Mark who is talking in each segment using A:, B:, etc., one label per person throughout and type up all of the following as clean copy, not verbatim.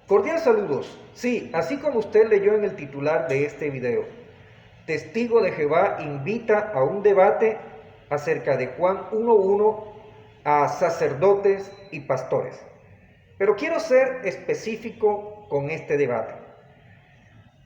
A: Cordial saludos. Sí, así como usted leyó en el titular de este video, Testigo de Jehová invita a un debate acerca de Juan 1:1 a sacerdotes y pastores. Pero quiero ser específico con este debate.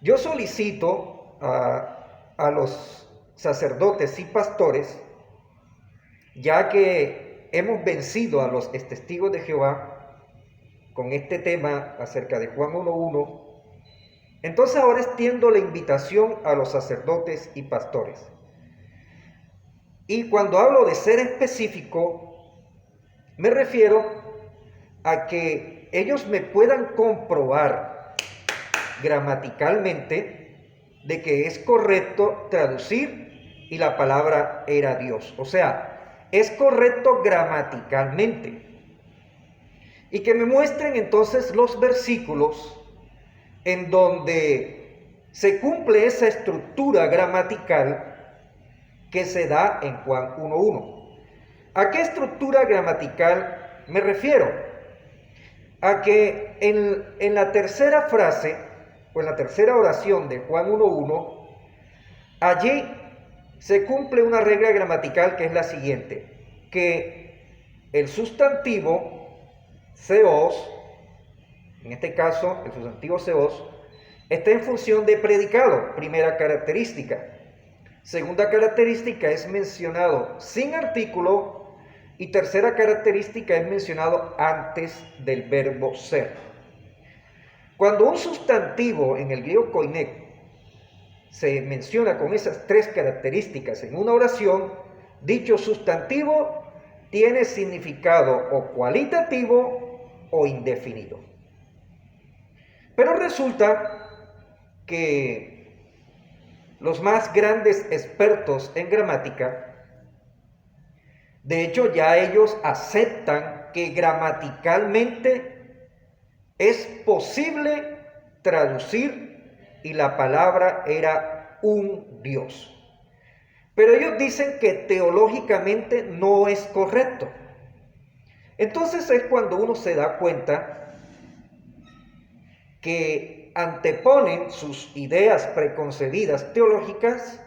A: Yo solicito a los sacerdotes y pastores, ya que hemos vencido a los testigos de Jehová con este tema acerca de Juan 1:1, entonces ahora extiendo la invitación a los sacerdotes y pastores. Y cuando hablo de ser específico, me refiero a que ellos me puedan comprobar gramaticalmente de que es correcto traducir y la palabra era Dios. O sea, es correcto gramaticalmente. Y que me muestren entonces los versículos en donde se cumple esa estructura gramatical que se da en Juan 1:1. ¿A qué estructura gramatical me refiero? A que en la tercera frase o en la tercera oración de Juan 1:1, allí se cumple una regla gramatical que es la siguiente: que el sustantivo Theos, en este caso el sustantivo Theos, está en función de predicado, primera característica. Segunda característica es mencionado sin artículo y tercera característica es mencionado antes del verbo ser. Cuando un sustantivo en el griego koiné se menciona con esas tres características en una oración, dicho sustantivo tiene significado o cualitativo o indefinido. Pero resulta que los más grandes expertos en gramática, de hecho ya ellos aceptan que gramaticalmente es posible traducir y la palabra era un Dios. Pero ellos dicen que teológicamente no es correcto. Entonces es cuando uno se da cuenta que anteponen sus ideas preconcebidas teológicas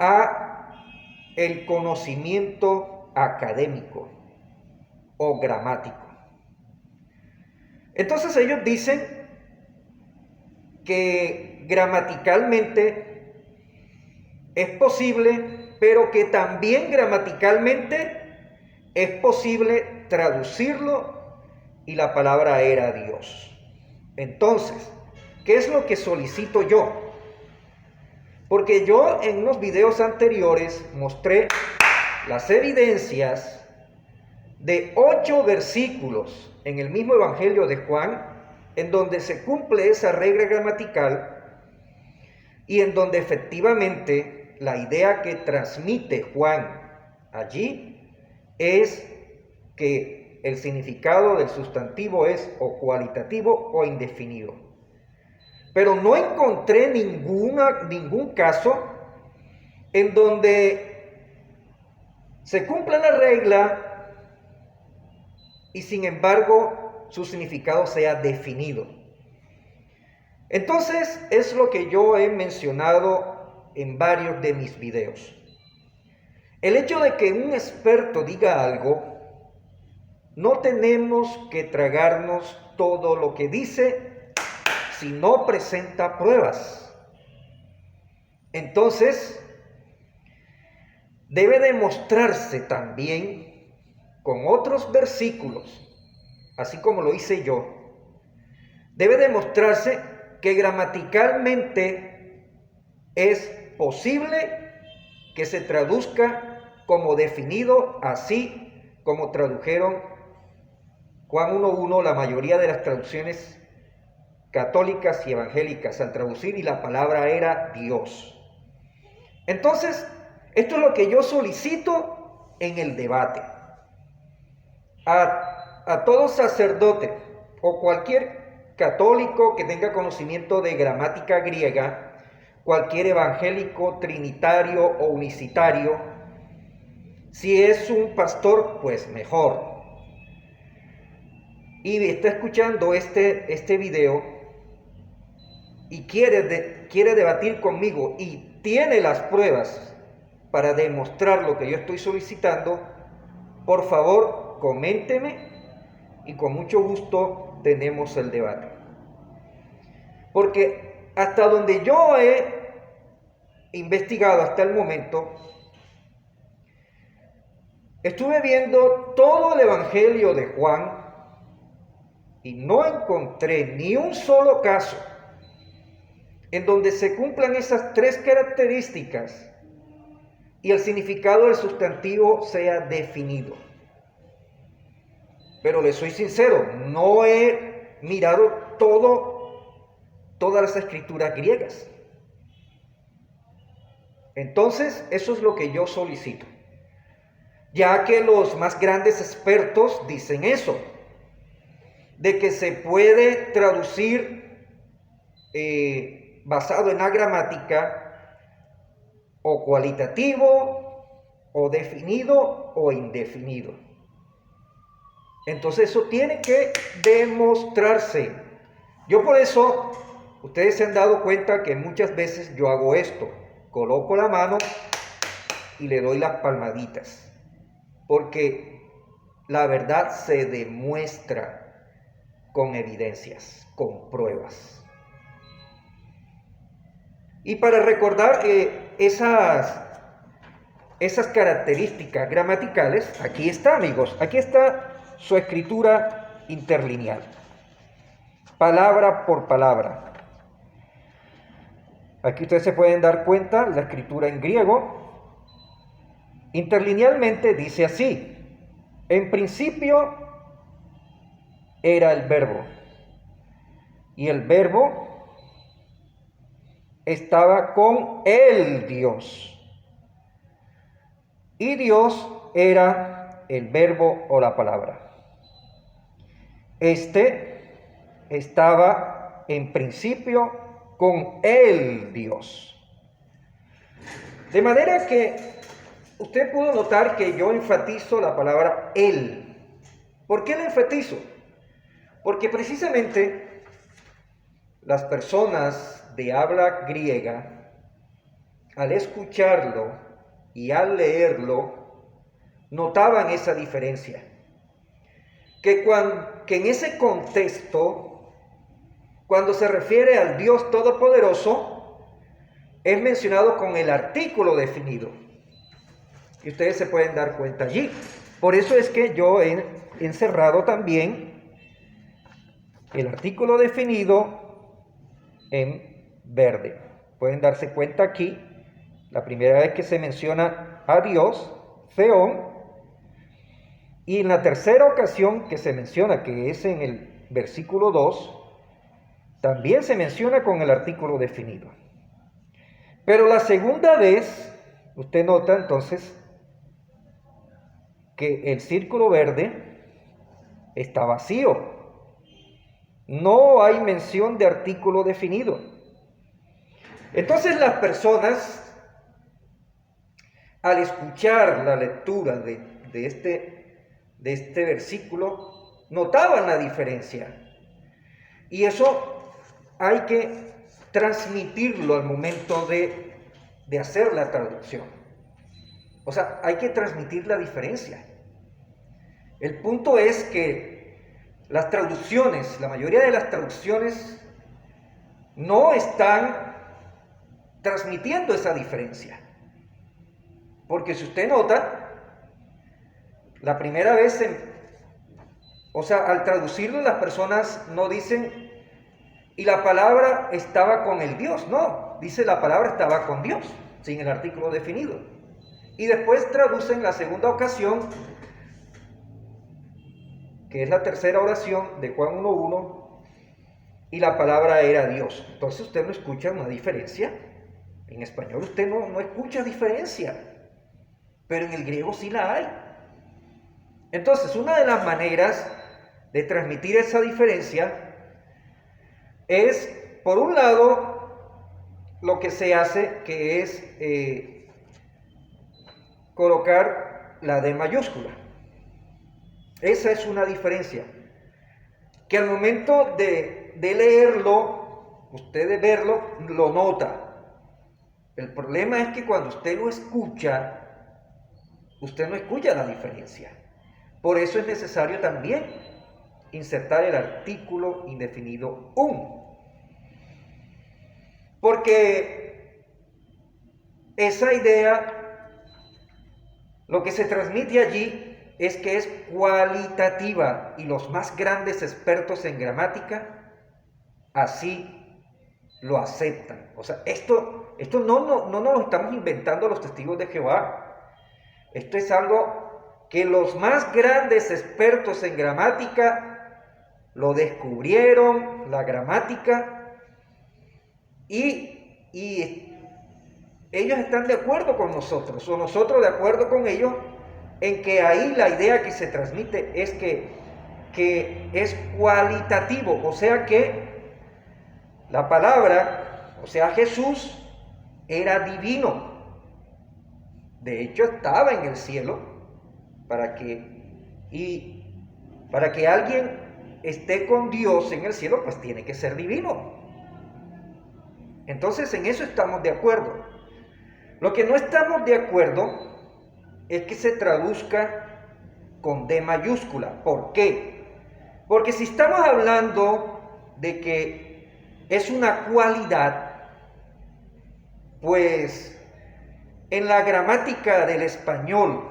A: a el conocimiento académico o gramático. Entonces ellos dicen que gramaticalmente es posible, pero que también gramaticalmente es posible traducirlo y la palabra era Dios. Entonces, ¿qué es lo que solicito yo? Porque yo en unos videos anteriores mostré las evidencias de 8 versículos en el mismo Evangelio de Juan, en donde se cumple esa regla gramatical y en donde efectivamente la idea que transmite Juan allí es que el significado del sustantivo es o cualitativo o indefinido. Pero no encontré ningún caso en donde se cumpla la regla y sin embargo su significado sea definido. Entonces es lo que yo he mencionado en varios de mis videos. El hecho de que un experto diga algo, no tenemos que tragarnos todo lo que dice si no presenta pruebas. Entonces, debe demostrarse también con otros versículos, así como lo hice yo, debe demostrarse que gramaticalmente es posible que se traduzca como definido, así como tradujeron Juan 1:1 la mayoría de las traducciones católicas y evangélicas al traducir y la palabra era Dios. Entonces, esto es lo que yo solicito en el debate. A todo sacerdote o cualquier católico que tenga conocimiento de gramática griega, cualquier evangélico, trinitario o unicitario, si es un pastor, pues mejor. y está escuchando este video y quiere debatir conmigo y tiene las pruebas para demostrar lo que yo estoy solicitando, por favor, coménteme y con mucho gusto tenemos el debate. Porque hasta donde yo he investigado hasta el momento, estuve viendo todo el Evangelio de Juan y no encontré ni un solo caso en donde se cumplan esas tres características y el significado del sustantivo sea definido. Pero les soy sincero, no he mirado todas las escrituras griegas. Entonces, eso es lo que yo solicito, ya que los más grandes expertos dicen eso, de que se puede traducir basado en la gramática o cualitativo, o definido, o indefinido. Entonces eso tiene que demostrarse. Yo por eso, ustedes se han dado cuenta que muchas veces yo hago esto. Coloco la mano y le doy las palmaditas. Porque la verdad se demuestra con evidencias, con pruebas. Y para recordar esas características gramaticales, aquí está, amigos, aquí está su escritura interlineal, palabra por palabra. Aquí ustedes se pueden dar cuenta, la escritura en griego, interlinealmente dice así: en principio era el verbo, y el verbo estaba con el Dios, y Dios era el verbo o la palabra. Este estaba en principio con el Dios. De manera que usted pudo notar que yo enfatizo la palabra él. ¿Por qué la enfatizo? Porque precisamente las personas de habla griega, al escucharlo y al leerlo, notaban esa diferencia. Que en ese contexto, cuando se refiere al Dios Todopoderoso, es mencionado con el artículo definido. Y ustedes se pueden dar cuenta allí. Por eso es que yo he encerrado también el artículo definido en verde. Pueden darse cuenta aquí, la primera vez que se menciona a Dios, Theón, y en la tercera ocasión que se menciona, que es en el versículo 2, también se menciona con el artículo definido. Pero la segunda vez, usted nota entonces que el círculo verde está vacío. No hay mención de artículo definido. Entonces las personas, al escuchar la lectura de este versículo, notaban la diferencia. Y eso hay que transmitirlo al momento de hacer la traducción. O sea, hay que transmitir la diferencia. El punto es que las traducciones, la mayoría de las traducciones, no están transmitiendo esa diferencia. Porque si usted nota, la primera vez, al traducirlo, las personas no dicen, y la palabra estaba con el Dios. No, dice la palabra estaba con Dios, sin el artículo definido. Y después traducen la segunda ocasión, que es la tercera oración de Juan 1:1, y la palabra era Dios. Entonces usted no escucha una diferencia. En español usted no escucha diferencia, pero en el griego sí la hay. Entonces, una de las maneras de transmitir esa diferencia es, por un lado, lo que se hace, que es colocar la D mayúscula. Esa es una diferencia. que al momento de leerlo, usted de verlo, lo nota. El problema es que cuando usted lo escucha, usted no escucha la diferencia. Por eso es necesario también insertar el artículo indefinido un. Porque esa idea, lo que se transmite allí es que es cualitativa y los más grandes expertos en gramática así lo aceptan. O sea, esto no nos lo estamos inventando los testigos de Jehová. Esto es algo que los más grandes expertos en gramática lo descubrieron, la gramática, y ellos están de acuerdo con nosotros, o nosotros de acuerdo con ellos, en que ahí la idea que se transmite es que es cualitativo, o sea que la palabra, o sea Jesús, era divino. De hecho estaba en el cielo para que alguien esté con Dios en el cielo, pues tiene que ser divino. Entonces en eso estamos de acuerdo. Lo que no estamos de acuerdo es que se traduzca con D mayúscula. ¿Por qué? Porque si estamos hablando de que es una cualidad, pues en la gramática del español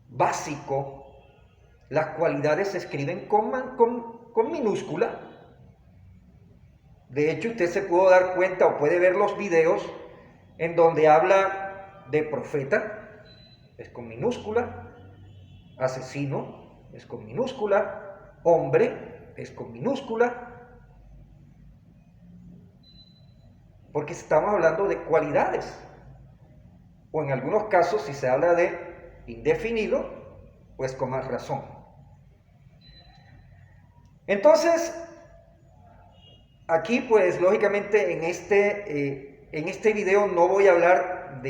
A: básico, las cualidades se escriben con minúscula. De hecho, usted se puede dar cuenta o puede ver los videos en donde habla de profeta, es con minúscula, asesino, es con minúscula, hombre, es con minúscula, porque estamos hablando de cualidades. O en algunos casos, si se habla de indefinido, pues con más razón. Entonces, aquí pues lógicamente en este video no voy a hablar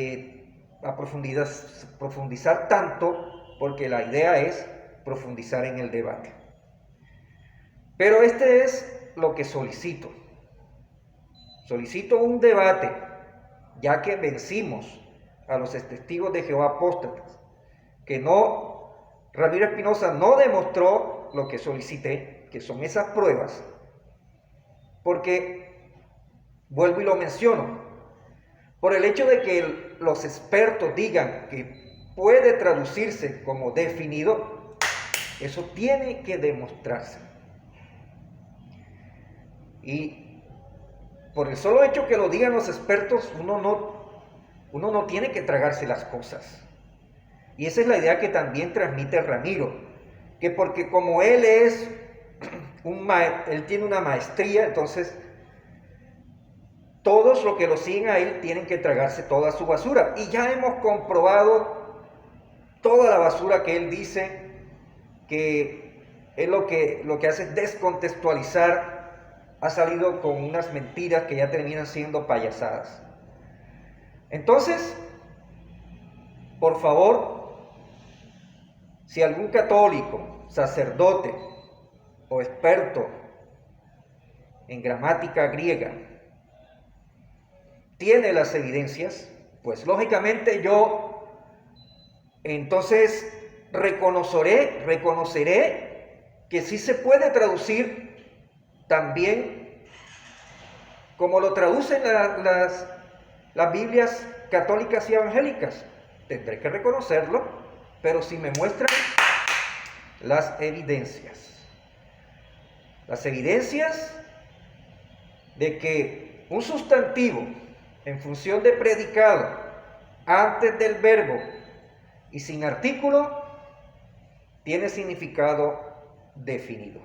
A: profundizar tanto, porque la idea es profundizar en el debate. Pero este es lo que solicito. Solicito un debate, ya que vencimos a los testigos de Jehová apóstatas, que Ramiro Espinosa no demostró lo que solicité, que son esas pruebas, porque, vuelvo y lo menciono, por el hecho de que los expertos digan que puede traducirse como definido, eso tiene que demostrarse. Y por el solo hecho que lo digan los expertos, uno no tiene que tragarse las cosas. Y esa es la idea que también transmite Ramiro, que porque como él es él tiene una maestría, entonces todos los que lo siguen a él tienen que tragarse toda su basura. Y ya hemos comprobado toda la basura que él dice, que es lo que hace es descontextualizar. Ha salido con unas mentiras que ya terminan siendo payasadas. Entonces, por favor, si algún católico, sacerdote o experto en gramática griega tiene las evidencias, pues lógicamente yo entonces reconoceré que sí se puede traducir también como lo traducen las Biblias católicas y evangélicas. Tendré que reconocerlo, pero si me muestran las evidencias de que un sustantivo en función de predicado antes del verbo y sin artículo tiene significado definido.